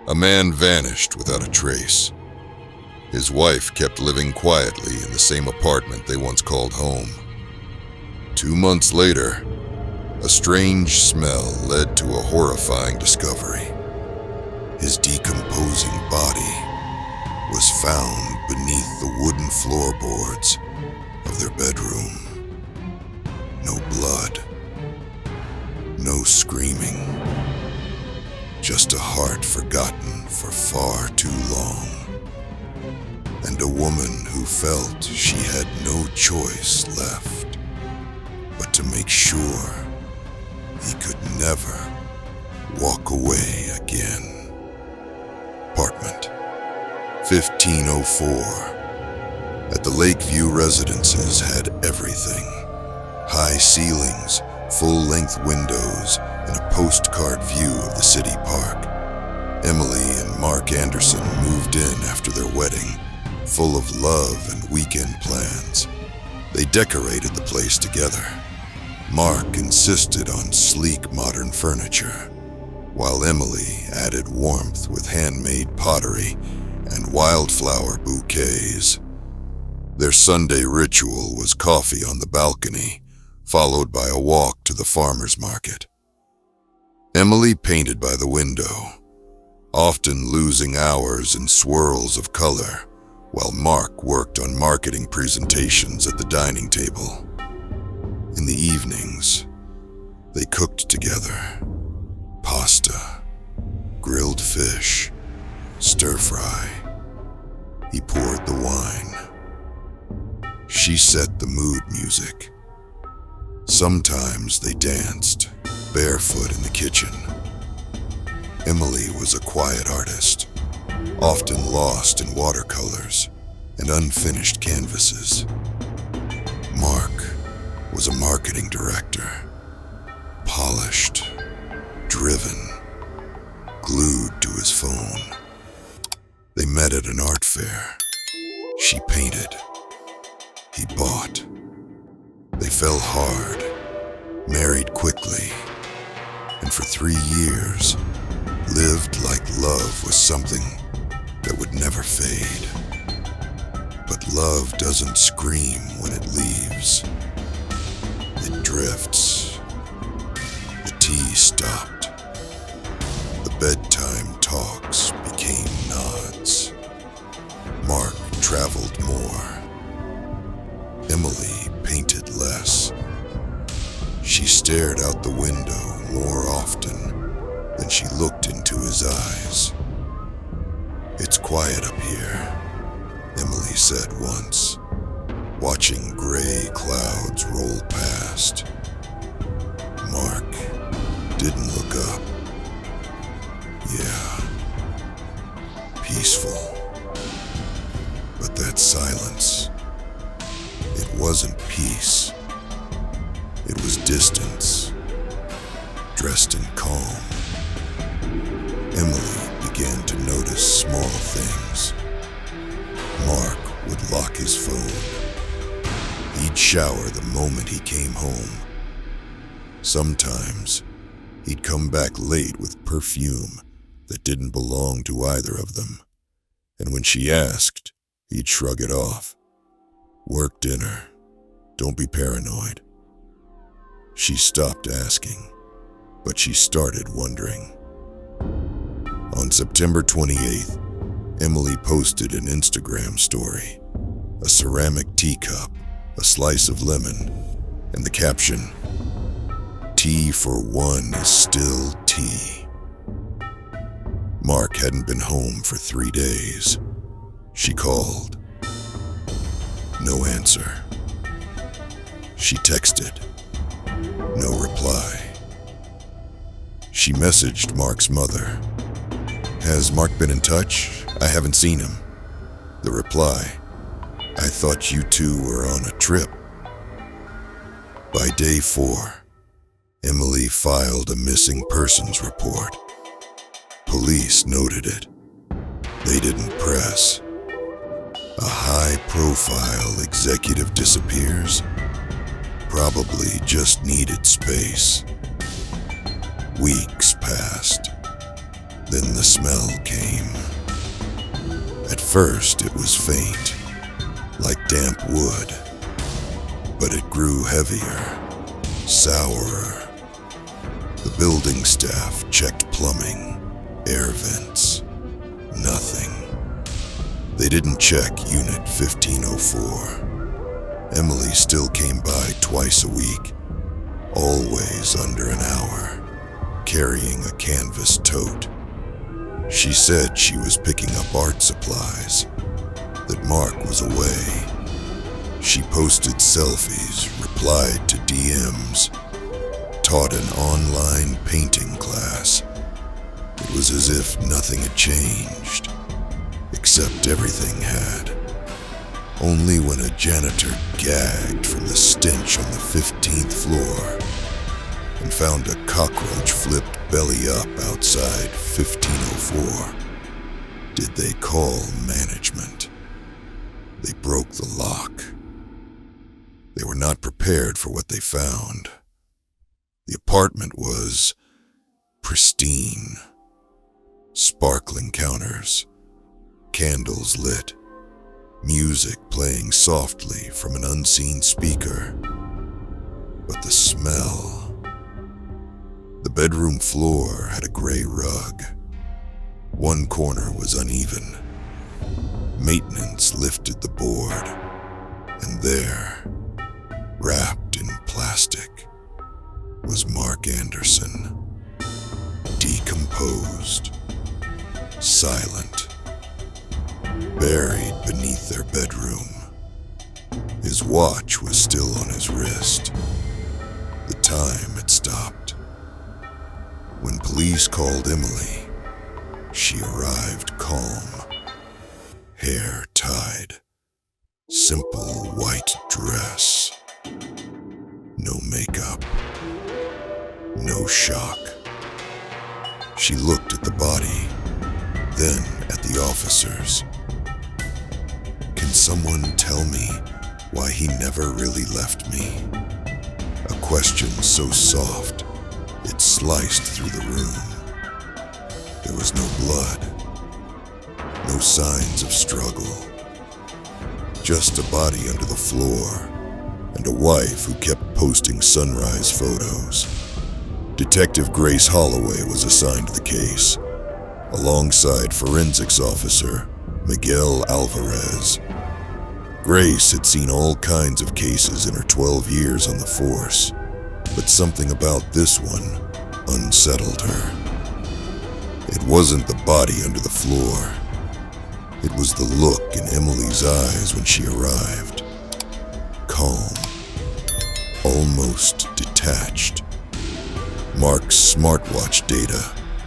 A man vanished without a trace. His wife kept living quietly in the same apartment they once called home. 2 months later, a strange smell led to a horrifying discovery. His decomposing body was found beneath the wooden floorboards of their bedroom. No blood, no screaming, just a heart forgotten for far too long, and a woman who felt she had no choice left but to make sure he could never walk away again. Apartment 1504 at the Lakeview Residences had everything. High ceilings, full-length windows, and a postcard view of the city park. Emily and Mark Anderson moved in after their wedding, full of love and weekend plans. They decorated the place together. Mark insisted on sleek modern furniture, while Emily added warmth with handmade pottery and wildflower bouquets. Their Sunday ritual was coffee on the balcony, followed by a walk to the farmer's market. Emily painted by the window, often losing hours in swirls of color, while Mark worked on marketing presentations at the dining table. In the evenings, they cooked together. Pasta, grilled fish, stir-fry. He poured the wine. She set the mood music. Sometimes they danced, barefoot in the kitchen. Emily was a quiet artist, often lost in watercolors and unfinished canvases. Mark was a marketing director, polished, driven, glued to his phone. They met at an art fair. She painted. He bought. They fell hard, married quickly, and for 3 years, lived like love was something that would never fade. But love doesn't scream when it leaves. It drifts. The tea stopped. The bedtime talks became nods. Mark traveled more. Emily painted less. She stared out the window more often than she looked into his eyes. "It's quiet up here," Emily said once, watching gray clouds roll past. Mark didn't look up. Yeah, peaceful. But that silence, it wasn't peace. It was distance, dressed in calm. Emily began to notice small things. Mark would lock his phone. He'd shower the moment he came home. Sometimes, he'd come back late with perfume that didn't belong to either of them. And when she asked, he'd shrug it off. "Work dinner. Don't be paranoid." She stopped asking, but she started wondering. On September 28th, Emily posted an Instagram story. A ceramic teacup, a slice of lemon, and the caption, "Tea for one is still tea." Mark hadn't been home for 3 days. She called. No answer. She texted. No reply. She messaged Mark's mother. "Has Mark been in touch? I haven't seen him." The reply, "I thought you two were on a trip." By day 4, Emily filed a missing persons report. Police noted it. They didn't press. A high-profile executive disappears? Probably just needed space. Weeks passed. Then the smell came. At first, it was faint, like damp wood, but it grew heavier, sourer. The building staff checked plumbing, air vents. Nothing. They didn't check Unit 1504. Emily still came by twice a week, always under an hour, carrying a canvas tote. She said she was picking up art supplies, that Mark was away. She posted selfies, replied to DMs, taught an online painting class. It was as if nothing had changed, except everything had. Only when a janitor gagged from the stench on the 15th floor and found a cockroach flipped belly up outside 1504 did they call management. They broke the lock. They were not prepared for what they found. The apartment was pristine. Sparkling counters, candles lit, music playing softly from an unseen speaker. But the smell. The bedroom floor had a gray rug. One corner was uneven. Maintenance lifted the board, and there, wrapped in plastic, was Mark Anderson, decomposed, silent, buried beneath their bedroom. His watch was still on his wrist. The time had stopped. When police called Emily, she arrived calm, hair tied, simple white dress, no makeup, no shock. She looked at the body, then at the officers. Can someone tell me why he never really left me? A question so soft, it sliced through the room. There was no blood, no signs of struggle, just a body under the floor and a wife who kept posting sunrise photos. Detective Grace Holloway was assigned the case, alongside forensics officer Miguel Alvarez. Grace had seen all kinds of cases in her 12 years on the force, but something about this one unsettled her. It wasn't the body under the floor. It was the look in Emily's eyes when she arrived. Calm, almost detached. Mark's smartwatch data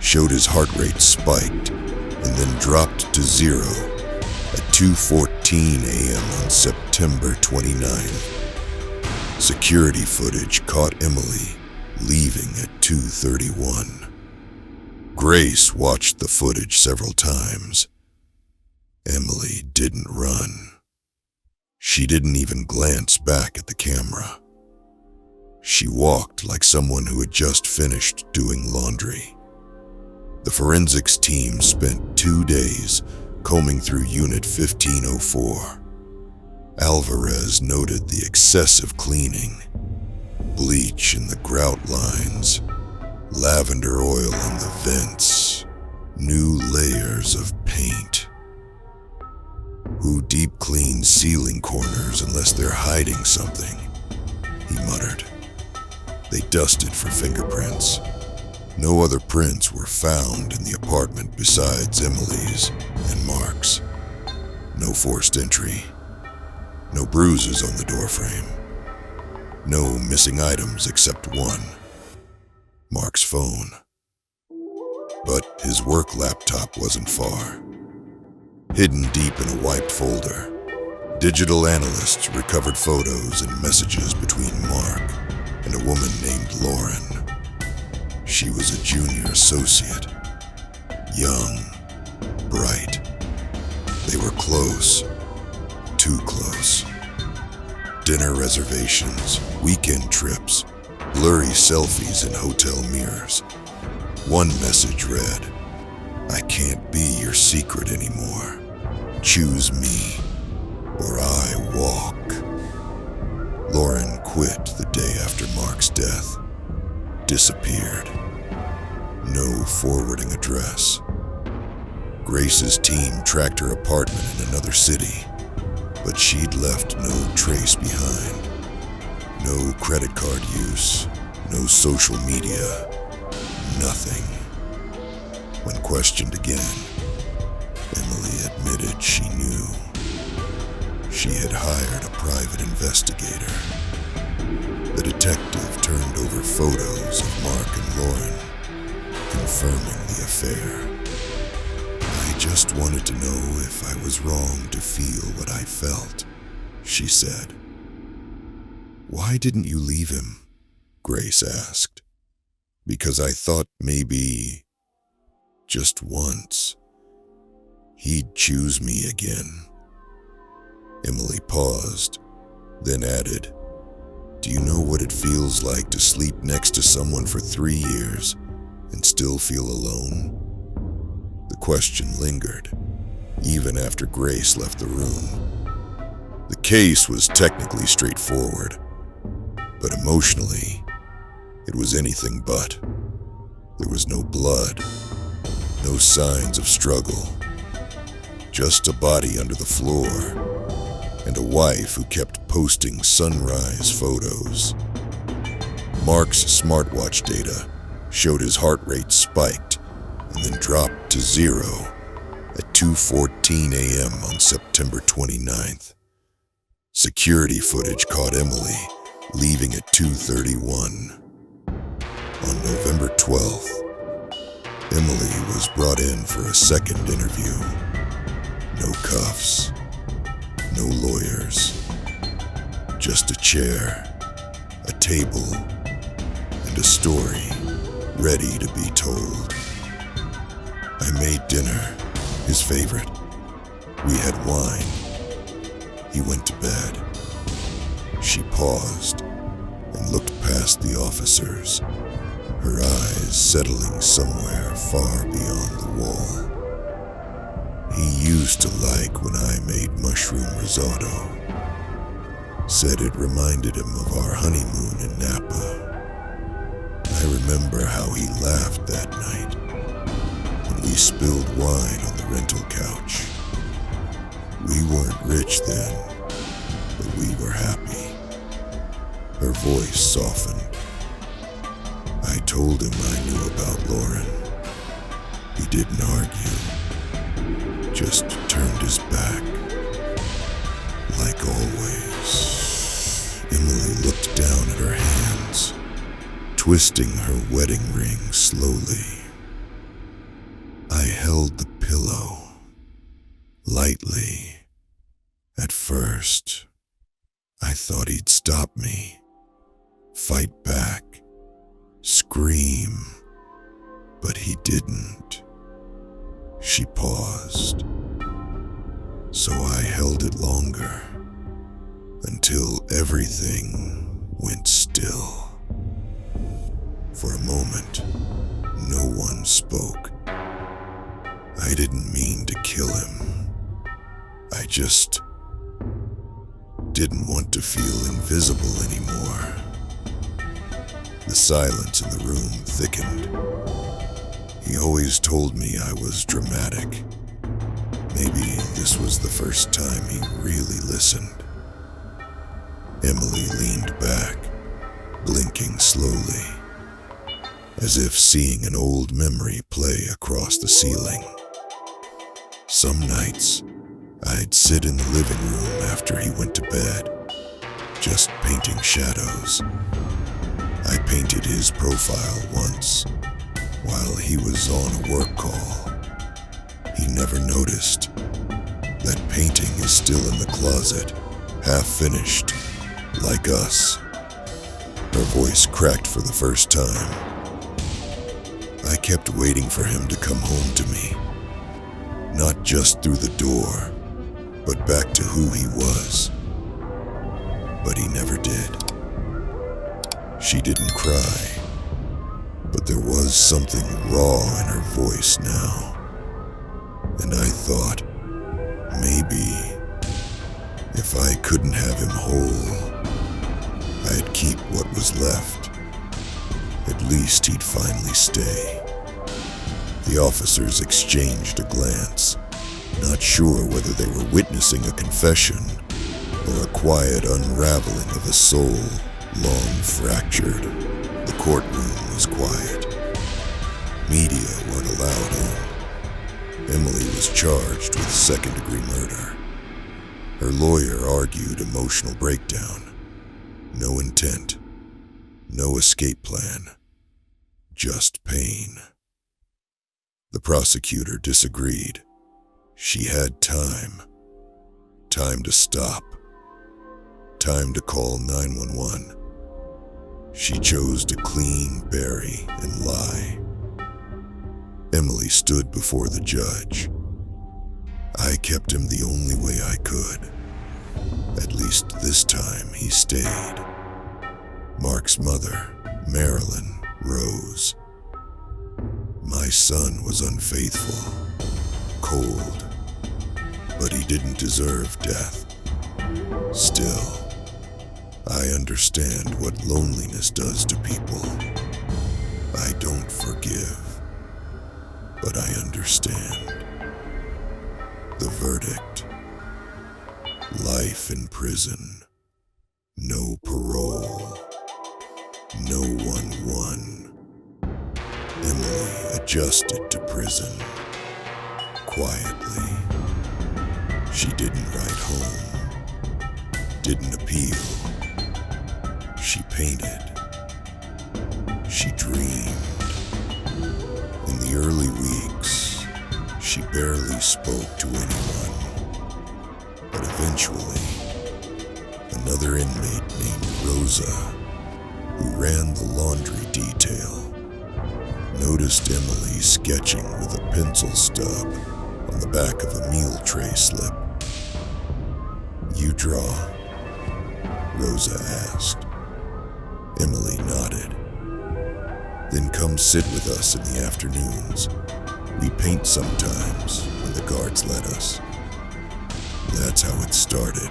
showed his heart rate spiked and then dropped to zero at 2:14 a.m. on September 29th. Security footage caught Emily leaving at 2:31. Grace watched the footage several times. Emily didn't run. She didn't even glance back at the camera. She walked like someone who had just finished doing laundry. The forensics team spent 2 days combing through Unit 1504. Alvarez noted the excessive cleaning, bleach in the grout lines, lavender oil in the vents, new layers of paint. Who deep cleans ceiling corners unless they're hiding something? He muttered. They dusted for fingerprints. No other prints were found in the apartment besides Emily's and Mark's. No forced entry. No bruises on the doorframe. No missing items except one. Mark's phone. But his work laptop wasn't far. Hidden deep in a wiped folder, digital analysts recovered photos and messages between Mark and a woman named Lauren. She was a junior associate. Young, bright. They were close. Too close. Dinner reservations, weekend trips, blurry selfies in hotel mirrors. One message read, I can't be your secret anymore. Choose me, or I walk. Lauren quit the day after Mark's death. Disappeared. No forwarding address. Grace's team tracked her apartment in another city, but she'd left no trace behind. No credit card use, no social media, nothing. When questioned again, Emily admitted she knew. She had hired a private investigator. The detective turned over photos of Mark and Lauren, confirming the affair. I just wanted to know if I was wrong to feel what I felt, she said. Why didn't you leave him? Grace asked. Because I thought maybe, just once, he'd choose me again. Emily paused, then added, Do you know what it feels like to sleep next to someone for 3 years and still feel alone? The question lingered, even after Grace left the room. The case was technically straightforward, but emotionally, it was anything but. There was no blood, no signs of struggle, just a body under the floor, and a wife who kept posting sunrise photos. Mark's smartwatch data showed his heart rate spiked and then dropped to 0 at 2:14 a.m. on September 29th. Security footage caught Emily leaving at 2:31. On November 12th, Emily was brought in for a second interview. No cuffs, no lawyers, just a chair, a table, and a story ready to be told. I made dinner, his favorite. We had wine. He went to bed. She paused and looked past the officers, her eyes settling somewhere far beyond the wall. He used to like when I made mushroom risotto. Said it reminded him of our honeymoon in Napa. I remember how he laughed that night when we spilled wine on the rental couch. We weren't rich then, but we were happy. Her voice softened. I told him I knew about Lauren. He didn't argue, just turned his back. Like always, Emily looked down at her hands, twisting her wedding ring slowly. I held the pillow, lightly. At first, I thought he'd stop me, fight back, scream, but he didn't. She paused, so I held it longer, until everything went still. For a moment, no one spoke. I didn't mean to kill him. I just didn't want to feel invisible anymore. The silence in the room thickened. He always told me I was dramatic. Maybe this was the first time he really listened. Emily leaned back, blinking slowly, as if seeing an old memory play across the ceiling. Some nights, I'd sit in the living room after he went to bed, just painting shadows. I painted his profile once, while he was on a work call. He never noticed. That painting is still in the closet, half finished, like us. Her voice cracked for the first time. I kept waiting for him to come home to me. Not just through the door, but back to who he was. But he never did. She didn't cry, but there was something raw in her voice now. And I thought, maybe if I couldn't have him whole, I'd keep what was left. At least he'd finally stay. The officers exchanged a glance, not sure whether they were witnessing a confession or a quiet unraveling of a soul long fractured. The courtroom was quiet. Media weren't allowed in. Emily was charged with second-degree murder. Her lawyer argued emotional breakdown. No intent. No escape plan. Just pain. The prosecutor disagreed. She had time. Time to stop. Time to call 911. She chose to clean, bury, and lie. Emily stood before the judge. I kept him the only way I could. At least this time he stayed. Mark's mother, Marilyn, rose. My son was unfaithful, cold, but he didn't deserve death. Still, I understand what loneliness does to people. I don't forgive, but I understand. The verdict: life in prison, no parole, no one won. Emily adjusted to prison, quietly. She didn't write home, didn't appeal. She painted. She dreamed. In the early weeks, she barely spoke to anyone. But eventually, another inmate named Rosa, who ran the laundry detail, noticed Emily sketching with a pencil stub on the back of a meal tray slip. "You draw?" Rosa asked. Emily nodded. "Then come sit with us in the afternoons. We paint sometimes when the guards let us." That's how it started.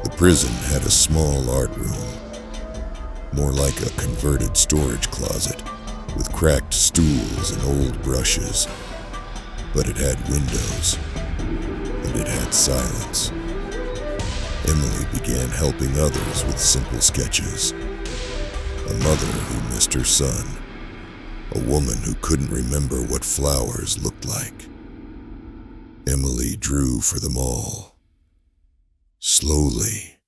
The prison had a small art room, more like a converted storage closet, with cracked stools and old brushes. But it had windows, and it had silence. Emily began helping others with simple sketches. A mother who missed her son. A woman who couldn't remember what flowers looked like. Emily drew for them all. Slowly,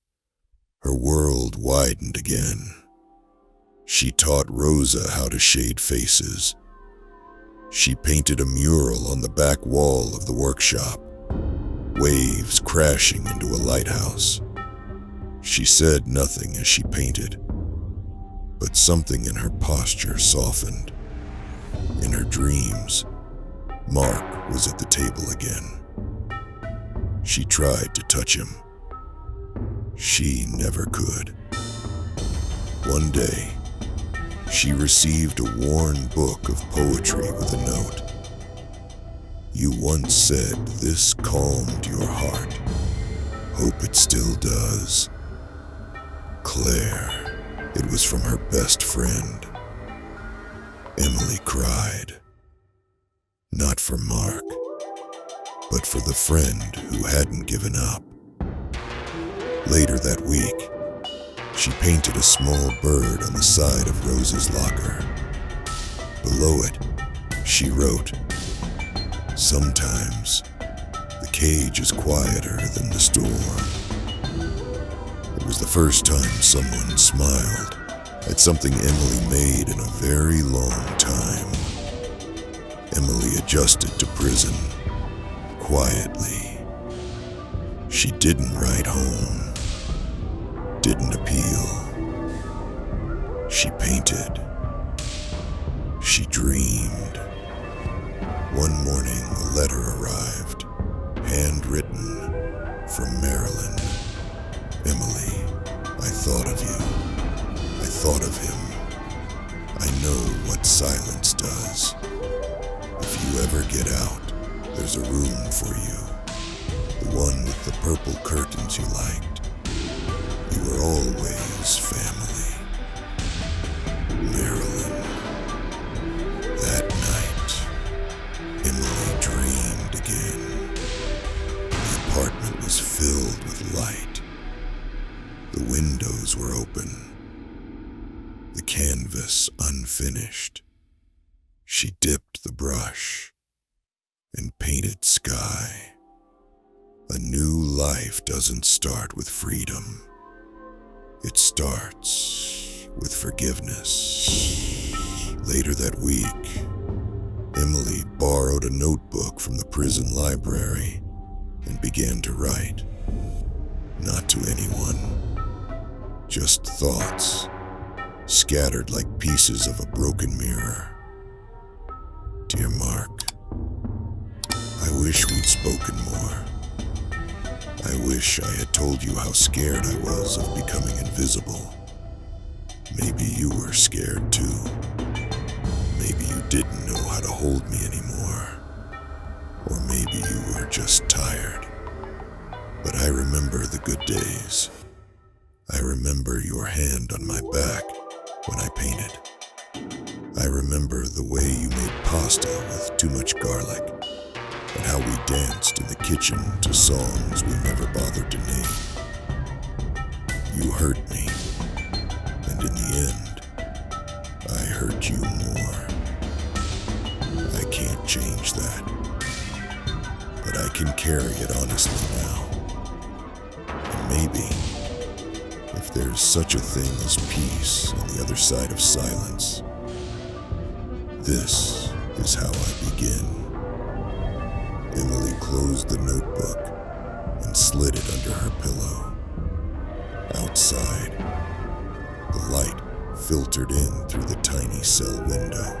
her world widened again. She taught Rosa how to shade faces. She painted a mural on the back wall of the workshop, waves crashing into a lighthouse. She said nothing as she painted, but something in her posture softened. In her dreams, Mark was at the table again. She tried to touch him. She never could. One day, she received a worn book of poetry with a note. "You once said this calmed your heart. Hope it still does. Claire." It was from her best friend. Emily cried. Not for Mark, but for the friend who hadn't given up. Later that week, she painted a small bird on the side of Rosa's locker. Below it, she wrote, "Sometimes the cage is quieter than the storm." It was the first time someone smiled at something Emily made in a very long time. Emily adjusted to prison, quietly. She didn't write home, didn't appeal. She painted. She dreamed. One morning, a letter arrived, handwritten, from Marilyn. "Emily, I thought of you. I thought of him. I know what silence does. If you ever get out, There's a room for you. The one with the purple curtains you liked. You were always family. Marilyn. That night, Emily dreamed again. The apartment was filled with light. The windows were open. The canvas unfinished. She dipped the brush and painted sky. A new life doesn't start with freedom. It starts with forgiveness. Later that week, Emily borrowed a notebook from the prison library and began to write. Not to anyone, just thoughts, scattered like pieces of a broken mirror. Dear Mark, I wish we'd spoken more. I wish I had told you how scared I was of becoming invisible. Maybe you were scared too. Maybe you didn't know how to hold me anymore. Or maybe you were just tired. But I remember the good days. I remember your hand on my back when I painted. I remember the way you made pasta with too much garlic, and how we danced in the kitchen to songs we never bothered to name. You hurt me, and in the end, I hurt you more. I can't change that, but I can carry it honestly now. And maybe, if there's such a thing as peace on the other side of silence, this is how I begin. Emily closed the notebook and slid it under her pillow. Outside, the light filtered in through the tiny cell window.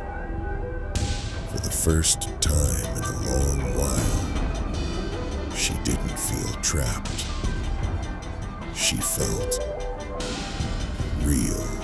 For the first time in a long while, she didn't feel trapped. She felt real.